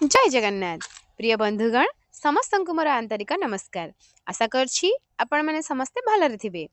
जय जगन्नाथ प्रिय बंधुगण समस्त को मोर आंतरिक नमस्कार। आशा करछि आपण माने समस्ते भलरे थिबे।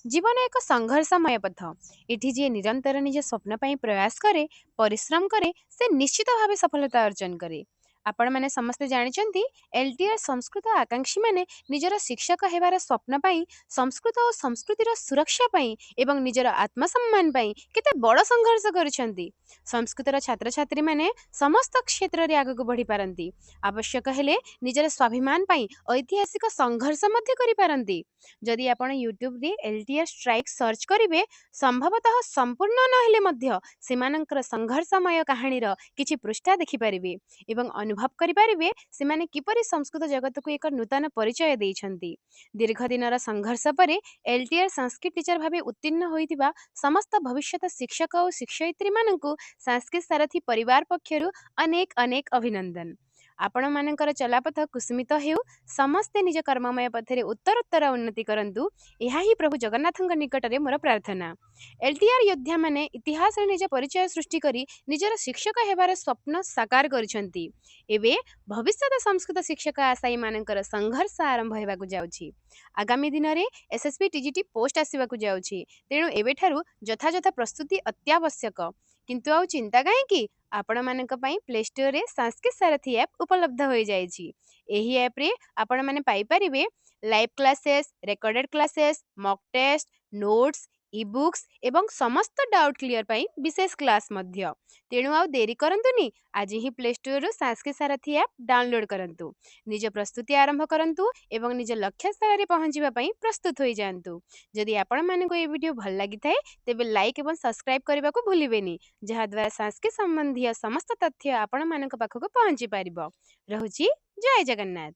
जीवन एक संघर्षमय पथ। एठी जे निरंतर निज स्वप्न पई प्रयास करे परिश्रम करे से निश्चित भावे सफलता अर्जन करे। आपण माने समस्ते जानिचंती एलटीआर संस्कृत आकांक्षी माने निजर शिक्षक हेबार स्वप्न पई संस्कृत और संस्कृतिर सुरक्षा पई एवं निजर आत्मसम्मान पई केते बड़ संघर्ष करिसंती। संस्कृतर छात्र छात्री माने समस्त क्षेत्र रे आगक बढ़ी पारंती। आवश्यक हेले निजर स्वाभिमान पई ऐतिहासिक संघर्ष मध्य करि पारंती। जदि आपण यूट्यूब रे एलटीआर स्ट्राइक सर्च करिवे संभवतः संपूर्ण नहेले मध्य सेमानंकर संघर्षमय कहानीर किछि पृष्ठा देखि पारिबे एवं अनुभव करि पारिबे सेमाने किपरि संस्कृत जगत को एक नूतन परिचय दैछंती। दीर्घ दिनर संघर्ष परे एलटीआर संस्कृत टीचर भाबे उत्तीर्ण होइतिबा समस्त भविष्यत शिक्षक और शिक्षयित्री माननकु संस्कृत सारथी परिवार पक्षरु अनेक अनेक अभिनंदन। आपण मानकर चलापथ कुसुमित हेउ समस्ते निज कर्ममय पथरे उत्तरोत्तर उन्नति करंतु ଏହା ହିଁ ପ୍ରଭୁ ଜଗନ୍ନାଥଙ୍କ ନିକଟରେ ମୋର ପ୍ରାର୍ଥନା। ଏଲଟିଆର योद्धा माने इतिहास रे निज परिचय सृष्टि करी निजर शिक्षक हेबार स्वप्न साकार करिसंती। एबे भविष्यत संस्कृत शिक्षक आशायी मानकर संघर्ष आरंभ हेबाकु जाउछि। आगामी दिन रे एसएसबी टीजीटी पोस्ट आसीबाकु जाउछि। तेणु एबेठारु यथायथ प्रस्तुति अत्यावश्यक। किंतु आउ चिंता काहेकि आपण मानक पई प्ले स्टोर रे संस्कृत सारथी ऐप उपलब्ध होई जाइछि। एही ऐप रे आपण माने पाई परिबे live classes, recorded classes, mock test, notes, e books एवं समस्त डाउट क्लियर पई विशेष क्लास मध्य। तेणु आउ देरी करंतुनी, आज ही प्ले स्टोर रु संस्कृत सारथी ऐप डाउनलोड करंतु। निज प्रस्तुति आरंभ करंतु एवं निज लक्ष्य स्थल रे पहुंचीबा पई प्रस्तुत होई जांतु। जदि आपण मानको ए वीडियो भल लागि थाए तेबे लाइक एवं सब्सक्राइब करबा को भूलिबेनी, जहा द्वारा संस्कृत संबंधी समस्त तथ्य आपण मानक पाखक पहुंची पारिबो। रहुची जय जगन्नाथ।